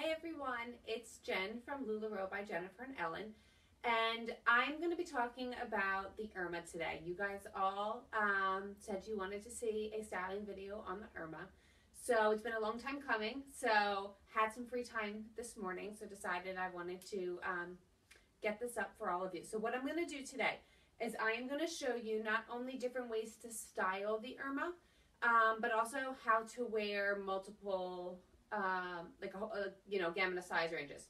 Hi everyone, it's Jen from LuLaRoe by Jennifer and Ellen, and I'm going to be talking about the Irma today. You guys all said you wanted to see a styling video on the Irma, so it's been a long time coming, so had some free time this morning, so decided I wanted to get this up for all of you. So what I'm going to do today is I am going to show you not only different ways to style the Irma, but also how to wear multiple gamut of size ranges.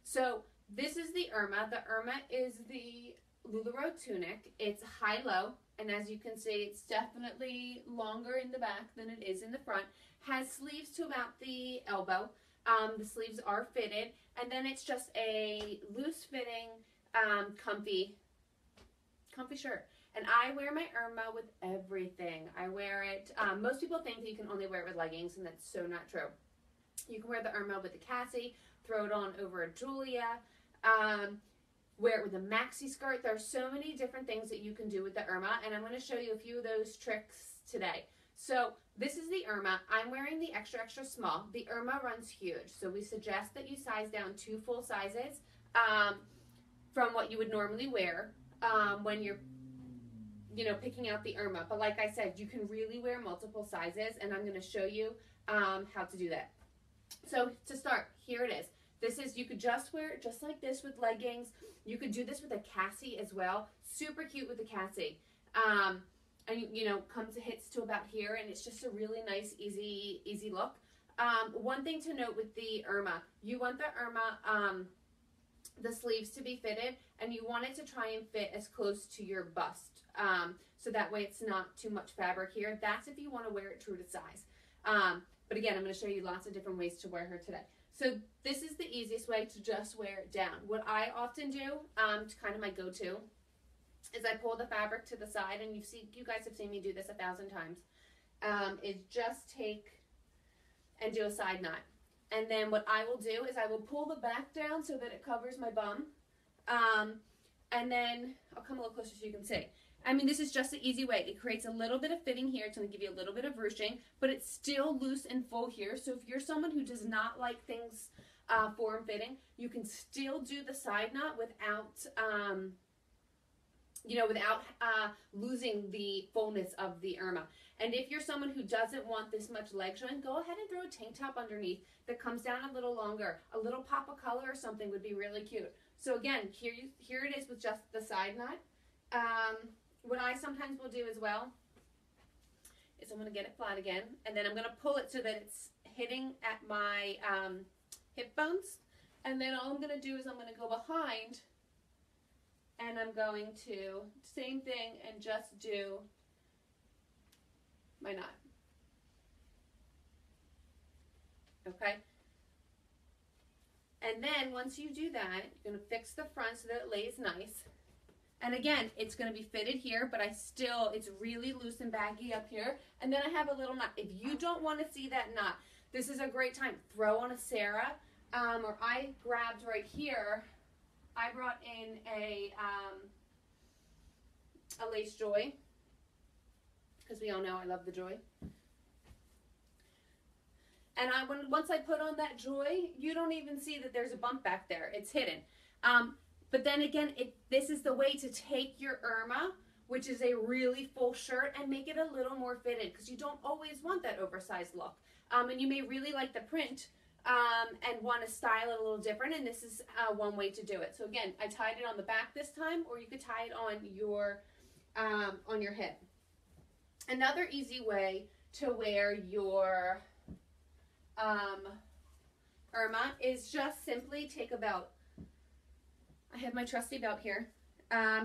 So this is the Irma. The Irma is the LuLaRoe tunic. It's high-low, and as you can see, it's definitely longer in the back than it is in the front. Has sleeves to about the elbow. The sleeves are fitted, and then it's just a loose-fitting, comfy shirt. And I wear my Irma with everything. I wear it, most people think that you can only wear it with leggings, and that's so not true. You can wear the Irma with the Cassie, throw it on over a Julia, wear it with a maxi skirt. There are so many different things that you can do with the Irma, and I'm going to show you a few of those tricks today. So this is the Irma. I'm wearing the extra, extra small. The Irma runs huge, so we suggest that you size down 2 full sizes from what you would normally wear when you're picking out the Irma. But like I said, you can really wear multiple sizes, and I'm going to show you how to do that. So to start, here it is. This is, you could just wear it just like this with leggings. You could do this with a Cassie as well. Super cute with the Cassie. And comes to hits to about here, and it's just a really nice, easy look. One thing to note with the Irma, you want the Irma, the sleeves to be fitted, and you want it to try and fit as close to your bust, so that way it's not too much fabric here. That's if you want to wear it true to size. But again, I'm going to show you lots of different ways to wear her today. So this is the easiest way to just wear it down. What I often do, to kind of my go-to, is I pull the fabric to the side, and you guys have seen me do this 1,000 times, is just take and do a side knot. And then what I will do is I will pull the back down so that it covers my bum. And then I'll come a little closer so you can see. I mean, this is just an easy way. It creates a little bit of fitting here. It's going to give you a little bit of ruching, but it's still loose and full here. So if you're someone who does not like things form-fitting, you can still do the side knot without losing the fullness of the Irma. And if you're someone who doesn't want this much leg showing, go ahead and throw a tank top underneath that comes down a little longer. A little pop of color or something would be really cute. So again, here it is with just the side knot. What I sometimes will do as well is I'm going to get it flat again, and then I'm going to pull it so that it's hitting at my hip bones. And then all I'm going to do is I'm going to go behind, and I'm going to, same thing, and just do my knot. Okay? And then once you do that, you're going to fix the front so that it lays nice. And again, it's going to be fitted here, but it's really loose and baggy up here. And then I have a little knot. If you don't want to see that knot, this is a great time. Throw on a Sarah, or I grabbed right here, I brought in a lace joy, because we all know I love the joy. And once I put on that joy, you don't even see that there's a bump back there. It's hidden. But then again, this is the way to take your Irma, which is a really full shirt, and make it a little more fitted, because you don't always want that oversized look. And you may really like the print and want to style it a little different, and this is one way to do it. So again, I tied it on the back this time, or you could tie it on your hip. Another easy way to wear your Irma is just simply take a belt. I have my trusty belt here.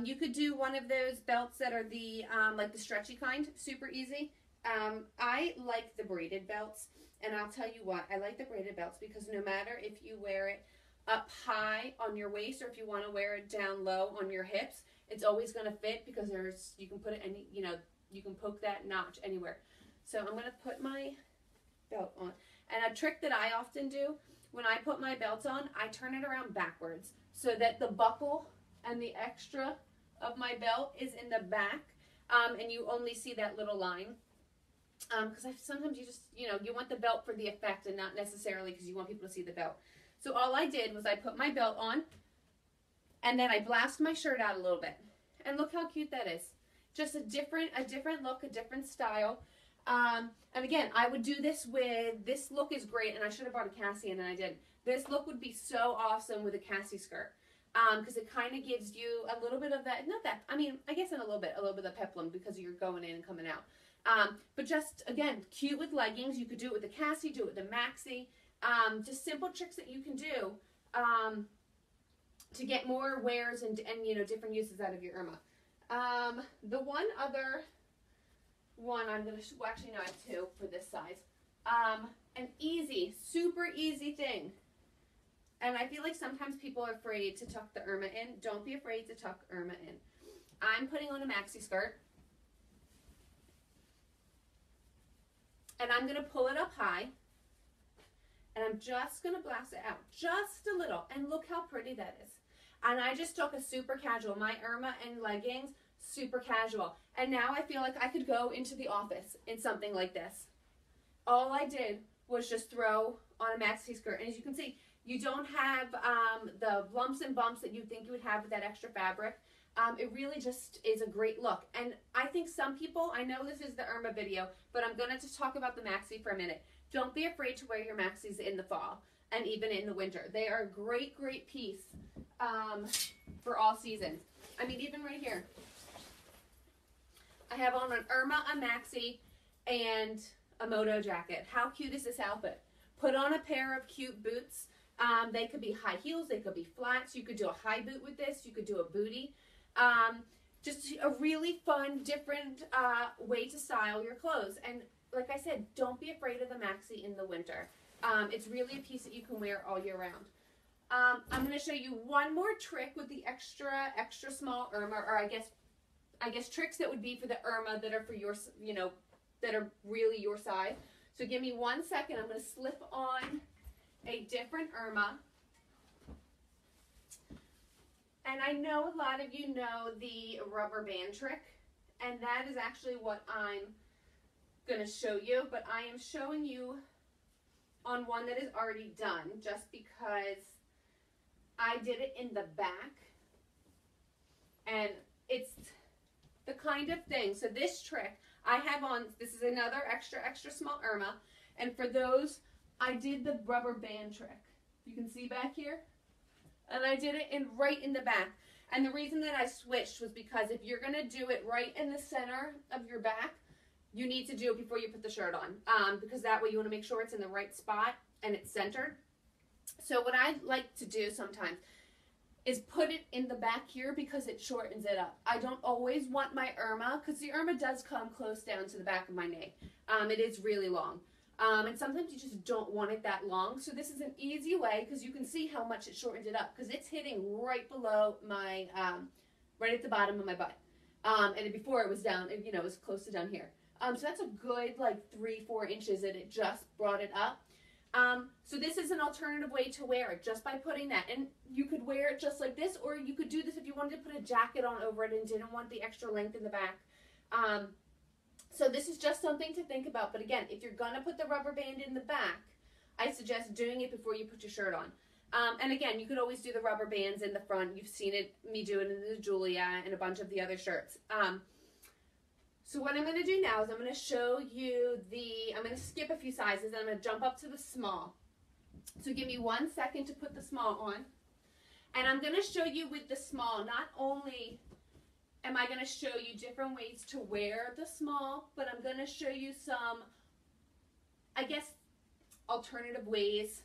You could do one of those belts that are the like the stretchy kind, super easy. I like the braided belts, and I'll tell you what, I like the braided belts because no matter if you wear it up high on your waist or if you want to wear it down low on your hips, it's always going to fit, because you can put it any, you can poke that notch anywhere. So I'm going to put my belt on. And a trick that I often do, when I put my belt on, I turn it around backwards so that the buckle and the extra of my belt is in the back, and you only see that little line. Because sometimes you just, you know, you want the belt for the effect and not necessarily because you want people to see the belt. So all I did was I put my belt on and then I blast my shirt out a little bit. And look how cute that is. Just a different look, a different style. And again, I would do this with, this look is great, and I should have bought a Cassie and I didn't. This look would be so awesome with a Cassie skirt. Because it kind of gives you a little bit of that, not that, I mean, I guess in a little bit of the peplum because you're going in and coming out. But just, again, cute with leggings. You could do it with a Cassie, do it with a maxi. Just simple tricks that you can do to get more wears and you know, different uses out of your Irma. The one other one I'm going to, well, actually no, I have two for this size. An easy, super easy thing. And I feel like sometimes people are afraid to tuck the Irma in. Don't be afraid to tuck Irma in. I'm putting on a maxi skirt. And I'm going to pull it up high. And I'm just going to blast it out. Just a little. And look how pretty that is. And I just took a super casual. My Irma and leggings, super casual. And now I feel like I could go into the office in something like this. All I did was just throw on a maxi skirt. And as you can see, you don't have the lumps and bumps that you think you would have with that extra fabric. It really just is a great look. And I think some people, I know this is the Irma video, but I'm going to just talk about the maxi for a minute. Don't be afraid to wear your maxis in the fall and even in the winter. They are a great, great piece for all seasons. I mean, even right here. I have on an Irma, a maxi, and a moto jacket. How cute is this outfit? Put on a pair of cute boots. They could be high heels, they could be flats. You could do a high boot with this. You could do a booty. Just a really fun, different way to style your clothes. And like I said, don't be afraid of the maxi in the winter. It's really a piece that you can wear all year round. I'm going to show you one more trick with the extra small Irma, or I guess tricks that would be for the Irma that are for your, you know, that are really your size. So give me 1 second. I'm going to slip on a different Irma. And I know a lot of you know the rubber band trick, and that is actually what I'm going to show you, but I am showing you on one that is already done just because I did it in the back, and it's the kind of thing. So this trick I have on, this is another extra small Irma, and for those, I did the rubber band trick. You can see back here. And I did it right in the back. And the reason that I switched was because if you're going to do it right in the center of your back, you need to do it before you put the shirt on. Because that way you want to make sure it's in the right spot and it's centered. So what I like to do sometimes is put it in the back here because it shortens it up. I don't always want my Irma, because the Irma does come close down to the back of my neck. It is really long. And sometimes you just don't want it that long. So this is an easy way, because you can see how much it shortened it up, because it's hitting right below my, right at the bottom of my butt. And before it was down, you know, it was close to down here. So that's a good like 3-4 inches, and it just brought it up. So this is an alternative way to wear it, just by putting that. And you could wear it just like this, or you could do this if you wanted to put a jacket on over it and didn't want the extra length in the back. So this is just something to think about. But again, if you're going to put the rubber band in the back, I suggest doing it before you put your shirt on. And again, you could always do the rubber bands in the front. You've seen me do it in the Julia and a bunch of the other shirts. So what I'm going to do now is I'm going to show you I'm going to skip a few sizes, and I'm going to jump up to the small. So give me 1 second to put the small on. And I'm going to show you with the small, not only am I going to show you different ways to wear the small, but I'm going to show you some, I guess, alternative ways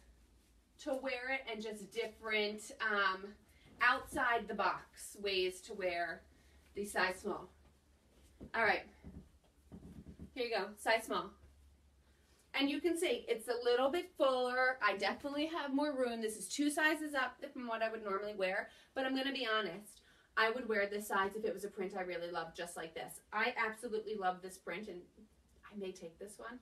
to wear it, and just different outside the box ways to wear the size small. All right, here you go, size small. And you can see it's a little bit fuller. I definitely have more room. This is 2 sizes up from what I would normally wear, but I'm going to be honest. I would wear this size if it was a print I really loved, just like this. I absolutely love this print, and I may take this one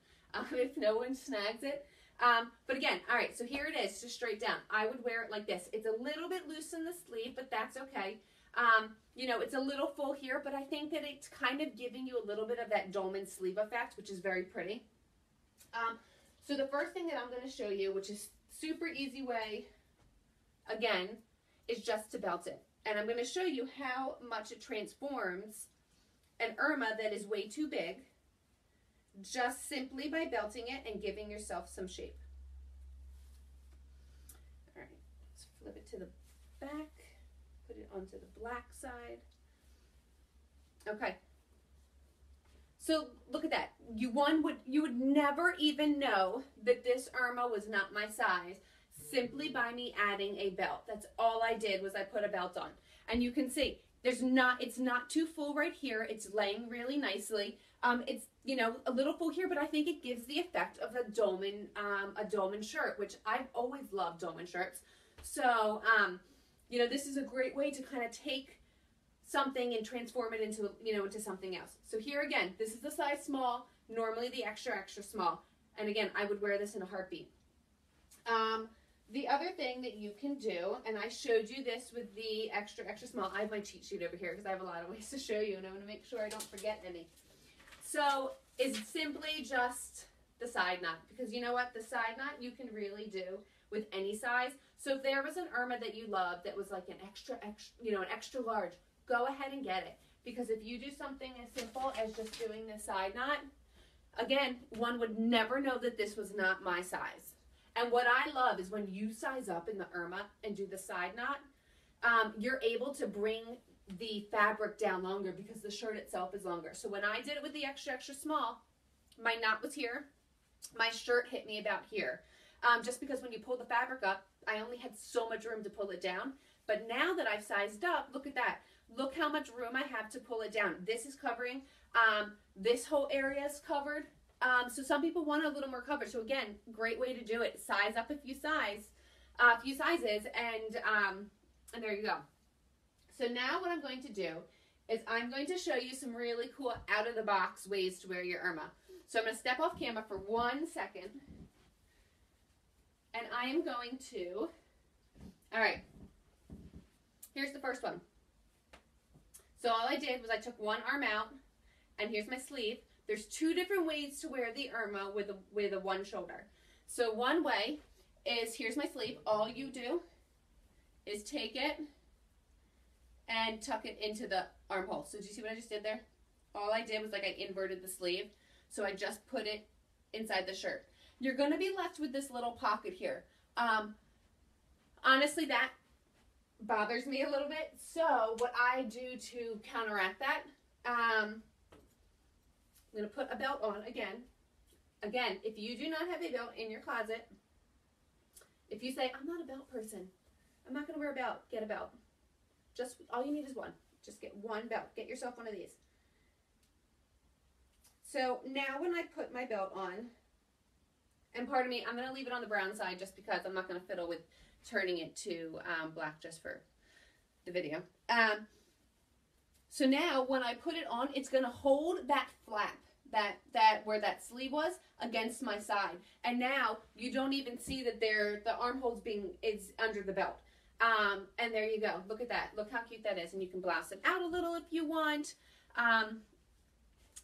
if no one snags it. But again, all right, so here it is, just straight down. I would wear it like this. It's a little bit loose in the sleeve, but that's okay. You know, it's a little full here, but I think that it's kind of giving you a little bit of that dolman sleeve effect, which is very pretty. So the first thing that I'm going to show you, which is super easy way, again, is just to belt it. And I'm going to show you how much it transforms an Irma that is way too big, just simply by belting it and giving yourself some shape. All right, let's flip it to the back, put it onto the black side. Okay. So look at that. You would never even know that this Irma was not my size simply by me adding a belt. That's all I did, was I put a belt on. And you can see it's not too full right here. It's laying really nicely. It's, you know, a little full here, but I think it gives the effect of a dolman shirt, which I've always loved dolman shirts. So, you know, this is a great way to kind of take something and transform it into, you know, into something else. So here again, this is the size small, normally the extra, extra small. And again, I would wear this in a heartbeat. The other thing that you can do, and I showed you this with the extra, extra small. I have my cheat sheet over here because I have a lot of ways to show you, and I want to make sure I don't forget any. So is simply just the side knot, because you know what? The side knot you can really do with any size. So if there was an Irma that you loved that was like an extra, you know, an extra large, go ahead and get it. Because if you do something as simple as just doing the side knot, again, one would never know that this was not my size. And what I love is when you size up in the Irma and do the side knot, you're able to bring the fabric down longer because the shirt itself is longer. So when I did it with the extra, extra small, my knot was here. My shirt hit me about here. Just because when you pull the fabric up, I only had so much room to pull it down. But now that I've sized up, look at that. Look how much room I have to pull it down. This is covering, this whole area is covered. So some people want a little more coverage. So again, great way to do it. Size up a few sizes, and there you go. So now what I'm going to do is I'm going to show you some really cool out-of-the-box ways to wear your Irma. So I'm going to step off camera for 1 second, and I am going to, all right, here's the first one. So all I did was I took one arm out, and here's my sleeve. There's two different ways to wear the Irma with a one shoulder. So one way is, here's my sleeve. All you do is take it and tuck it into the armhole. So do you see what I just did there? All I did was like I inverted the sleeve. So I just put it inside the shirt. You're going to be left with this little pocket here. Honestly, that bothers me a little bit. So what I do to counteract that, I'm going to put a belt on again. Again, if you do not have a belt in your closet, if you say, I'm not a belt person, I'm not going to wear a belt, get a belt. Just, all you need is one. Just get one belt. Get yourself one of these. So now when I put my belt on, and pardon me, I'm going to leave it on the brown side just because I'm not going to fiddle with turning it to black just for the video. So now when I put it on, it's going to hold that flap, that where that sleeve was, against my side. And now you don't even see that the armhole's is under the belt. And there you go. Look at that. Look how cute that is. And you can blouse it out a little if you want.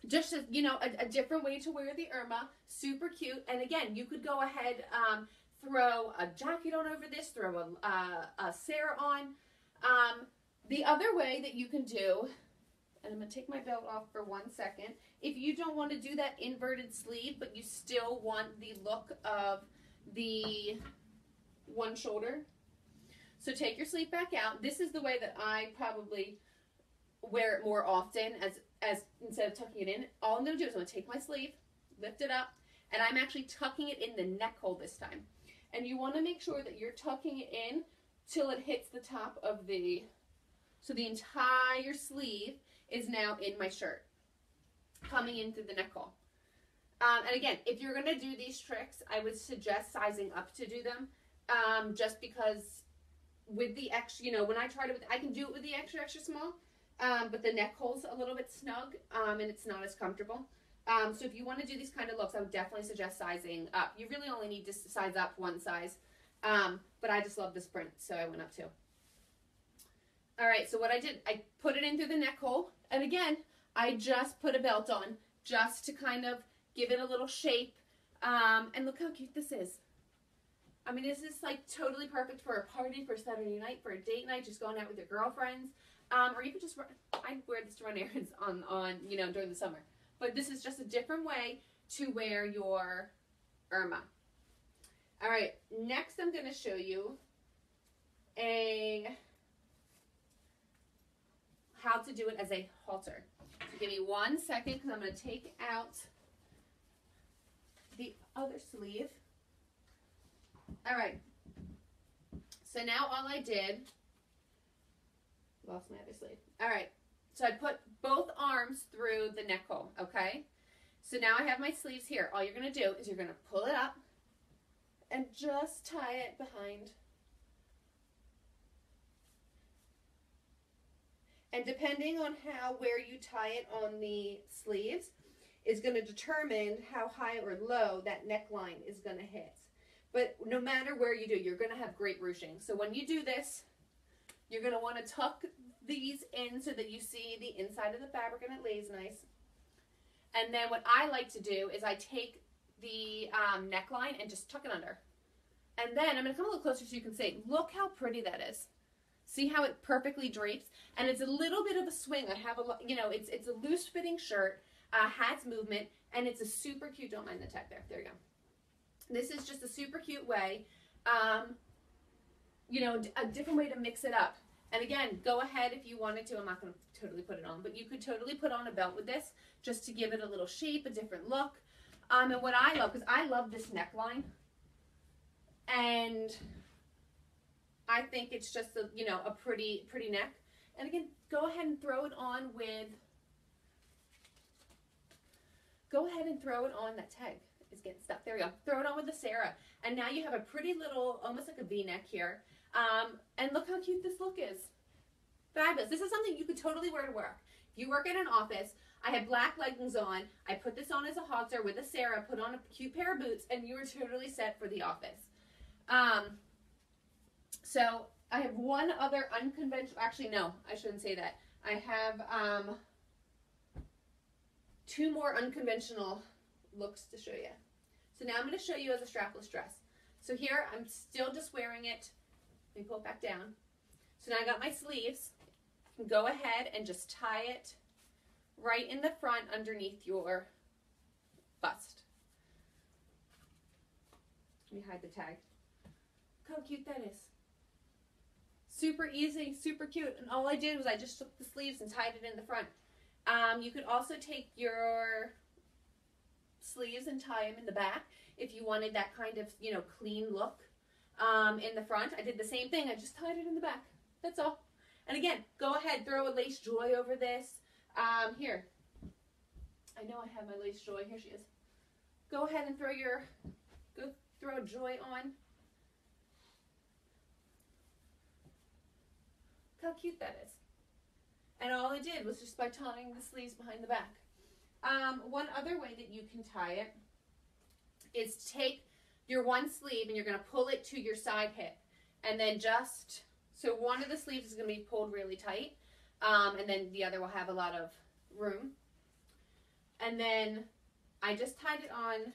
Just, you know, a different way to wear the Irma. Super cute. And again, you could go ahead, throw a jacket on over this, throw a Sarah on. The other way that you can do, and I'm going to take my belt off for 1 second. If you don't want to do that inverted sleeve, but you still want the look of the one shoulder, so take your sleeve back out. This is the way that I probably wear it more often, as instead of tucking it in. All I'm going to do is I'm going to take my sleeve, lift it up, and I'm actually tucking it in the neck hole this time. And you want to make sure that you're tucking it in till it hits the top of so the entire sleeve is now in my shirt, coming in through the neck hole. And again, if you're going to do these tricks, I would suggest sizing up to do them, just because with the extra, you know, when I tried it, I can do it with the extra, extra small, but the neck hole's a little bit snug, and it's not as comfortable. So if you want to do these kind of looks, I would definitely suggest sizing up. You really only need to size up one size, but I just love this print, so I went up 2. All right, so what I did, I put it in through the neck hole. And again, I just put a belt on just to kind of give it a little shape. And look how cute this is. I mean, this is like totally perfect for a party, for Saturday night, for a date night, just going out with your girlfriends. Or you could just run, I wear this to run errands on, you know, during the summer. But this is just a different way to wear your Irma. All right, next I'm going to show you how to do it as a halter. So give me 1 second because I'm going to take out the other sleeve. All right, so now all I did, lost my other sleeve. All right, so I put both arms through the neck hole, okay? So now I have my sleeves here. All you're going to do is you're going to pull it up and just tie it behind. And depending on where you tie it on the sleeves is going to determine how high or low that neckline is going to hit. But no matter where you do, you're going to have great ruching. So when you do this, you're going to want to tuck these in so that you see the inside of the fabric and it lays nice. And then what I like to do is I take the neckline and just tuck it under. And then I'm going to come a little closer so you can see. Look how pretty that is. See how it perfectly drapes? And it's a little bit of a swing. I have a, you know, it's a loose fitting shirt, has movement, and it's a super cute, don't mind the tag there. There you go. This is just a super cute way, you know, a different way to mix it up. And again, go ahead if you wanted to. I'm not going to totally put it on, but you could totally put on a belt with this just to give it a little shape, a different look. And what I love, because I love this neckline, and I think it's just a, you know, a pretty neck. And again, go ahead and throw it on with, that tag is getting stuck. There we go. Throw it on with the Sarah. And now you have a pretty little, almost like a V-neck here. And look how cute this look is. Fabulous. This is something you could totally wear to work. If you work in an office, I have black leggings on. I put this on as a halter with a Sarah, put on a cute pair of boots, and you are totally set for the office. So I have one other unconventional, actually no, I shouldn't say that. I have 2 more unconventional looks to show you. So now I'm going to show you as a strapless dress. So here I'm still just wearing it. Let me pull it back down. So now I got my sleeves. You can go ahead and just tie it right in the front underneath your bust. Let me hide the tag. Look how cute that is. Super easy, super cute. And all I did was I just took the sleeves and tied it in the front. You could also take your sleeves and tie them in the back if you wanted that kind of, you know, clean look in the front. I did the same thing. I just tied it in the back. That's all. And again, go ahead, throw a lace joy over this. Here. I know I have my lace joy. Here she is. Go ahead and throw a joy on. Look how cute that is. And all I did was just by tying the sleeves behind the back. One other way that you can tie it is take your one sleeve and you're going to pull it to your side hip. And then just, so one of the sleeves is going to be pulled really tight. And then the other will have a lot of room. And then I just tied it on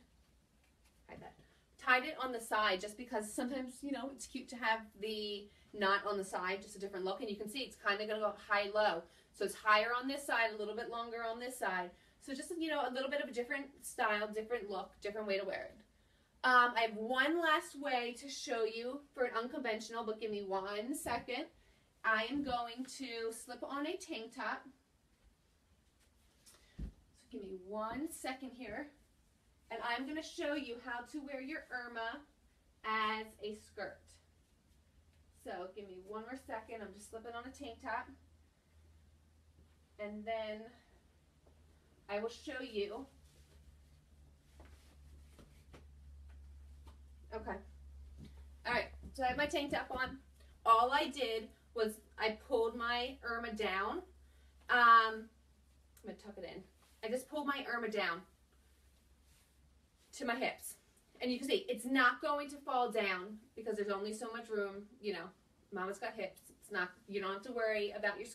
the side just because sometimes, you know, it's cute to have the knot on the side, just a different look. And you can see it's kind of going to go high-low. So it's higher on this side, a little bit longer on this side. So just, you know, a little bit of a different style, different look, different way to wear it. I have one last way to show you for an unconventional, but give me 1 second. I am going to slip on a tank top. So give me 1 second here. And I'm going to show you how to wear your Irma as a skirt. So give me 1 more second. I'm just slipping on a tank top. And then I will show you. Okay. All right. So I have my tank top on. All I did was I pulled my Irma down. I'm going to tuck it in. I just pulled my Irma down to my hips. And you can see it's not going to fall down because there's only so much room, you know, Mama's got hips. It's not, you don't have to worry about your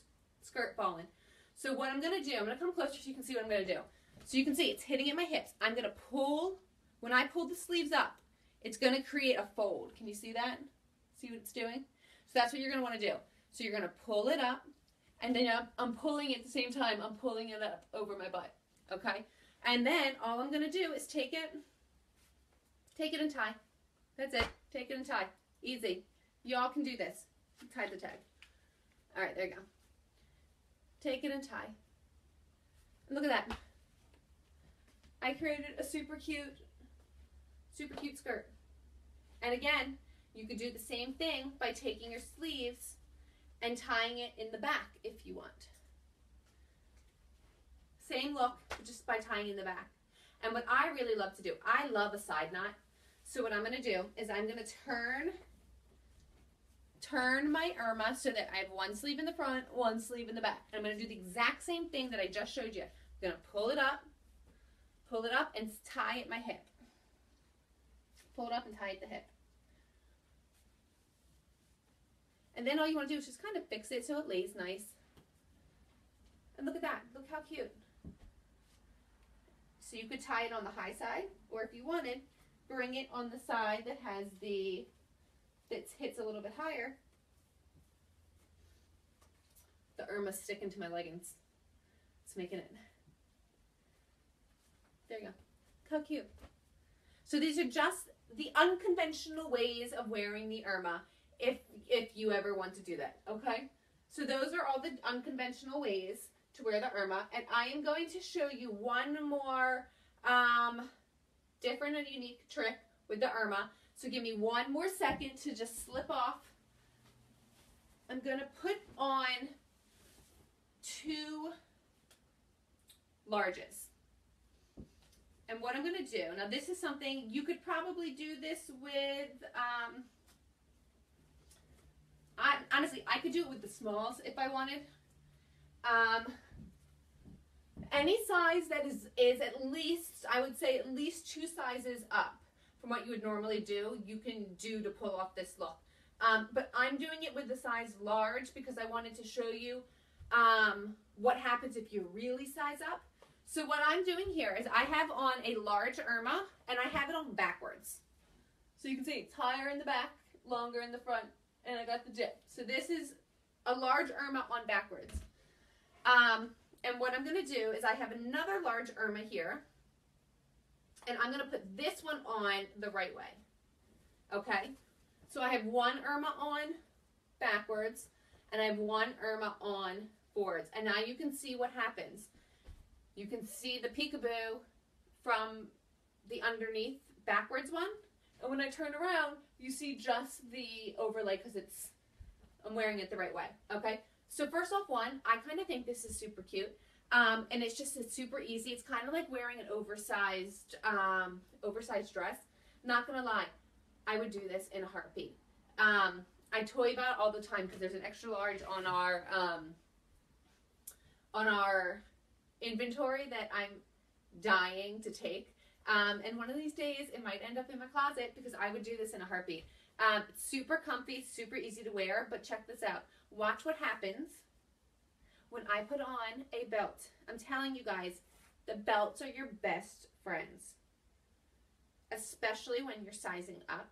skirt falling. So what I'm going to do, I'm going to come closer so you can see what I'm going to do. So you can see it's hitting at my hips. I'm going to pull, when I pull the sleeves up, it's going to create a fold. Can you see that? See what it's doing? So that's what you're going to want to do. So you're going to pull it up, and then I'm pulling at the same time. I'm pulling it up over my butt, okay? And then all I'm going to do is take it and tie. That's it. Take it and tie. Easy. Y'all can do this. Tie the tag. All right, there you go. Take it and tie. And look at that. I created a super cute skirt. And again, you could do the same thing by taking your sleeves and tying it in the back if you want. Same look, but just by tying in the back. And what I really love to do, I love a side knot. So what I'm going to do is I'm going to turn my Irma so that I have one sleeve in the front, one sleeve in the back. And I'm going to do the exact same thing that I just showed you. I'm going to pull it up and tie at my hip. Pull it up and tie at the hip. And then all you want to do is just kind of fix it so it lays nice. And look at that. Look how cute. So you could tie it on the high side, or if you wanted, bring it on the side that has that hits a little bit higher. The Irma's sticking to my leggings. It's making it. There you go. How cute. So these are just the unconventional ways of wearing the Irma if you ever want to do that, okay? So those are all the unconventional ways to wear the Irma, and I am going to show you one more different and unique trick with the Irma. So give me one more second to just slip off. I'm going to put on 2 larges. And what I'm going to do, now this is something, you could probably do this with, honestly, I could do it with the smalls if I wanted. Any size that is at least, I would say at least 2 sizes up from what you would normally do, you can do to pull off this look. But I'm doing it with the size large because I wanted to show you what happens if you really size up. So what I'm doing here is I have on a large Irma, and I have it on backwards. So you can see it's higher in the back, longer in the front, and I got the dip. So this is a large Irma on backwards. And what I'm going to do is I have another large Irma here, and I'm going to put this one on the right way. Okay? So I have one Irma on backwards, and I have one Irma on forwards. And now you can see what happens. You can see the peekaboo from the underneath backwards one. And when I turn around, you see just the overlay because I'm wearing it the right way. Okay? So first off, I kind of think this is super cute. And it's super easy. It's kind of like wearing an oversized dress. Not going to lie, I would do this in a heartbeat. I toy about it all the time because there's an extra large on our inventory that I'm dying to take. And one of these days it might end up in my closet because I would do this in a heartbeat. It's super comfy, super easy to wear, but check this out. Watch what happens when I put on a belt. I'm telling you guys, the belts are your best friends, especially when you're sizing up.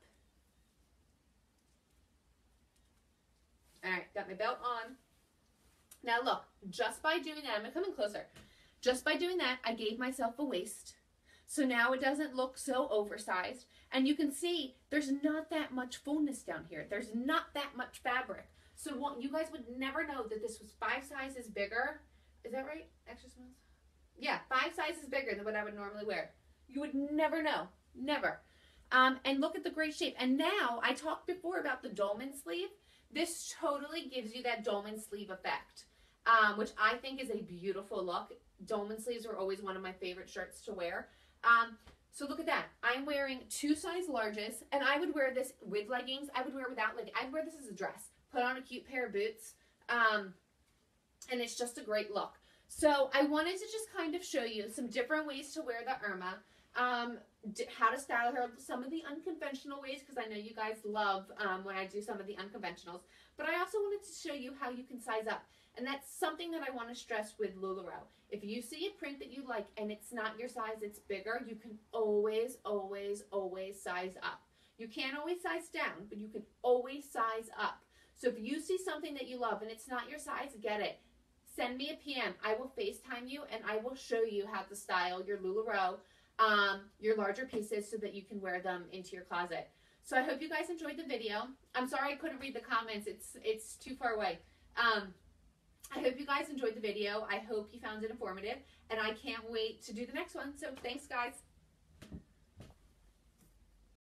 All right, got my belt on. Now look, just by doing that, I'm gonna come in closer. Just by doing that, I gave myself a waist. So now it doesn't look so oversized. And you can see there's not that much fullness down here. There's not that much fabric. So you guys would never know that this was 5 sizes bigger. Is that right? Extra smalls? Yeah, 5 sizes bigger than what I would normally wear. You would never know. Never. And look at the great shape. And now, I talked before about the dolman sleeve. This totally gives you that dolman sleeve effect, which I think is a beautiful look. Dolman sleeves are always one of my favorite shirts to wear. So look at that. I'm wearing 2 size larges, and I would wear this with leggings. I would wear it without leggings. I'd wear this as a dress. Put on a cute pair of boots, and it's just a great look. So I wanted to just kind of show you some different ways to wear the Irma. how to style her, some of the unconventional ways, because I know you guys love when I do some of the unconventionals. But I also wanted to show you how you can size up. And that's something that I want to stress with LuLaRoe. If you see a print that you like and it's not your size, it's bigger, you can always, always, always size up. You can't always size down, but you can always size up. So if you see something that you love and it's not your size, get it. Send me a PM. I will FaceTime you and I will show you how to style your LuLaRoe, your larger pieces, so that you can wear them into your closet. So I hope you guys enjoyed the video. I'm sorry I couldn't read the comments. It's too far away. I hope you guys enjoyed the video. I hope you found it informative, and I can't wait to do the next one. So thanks, guys.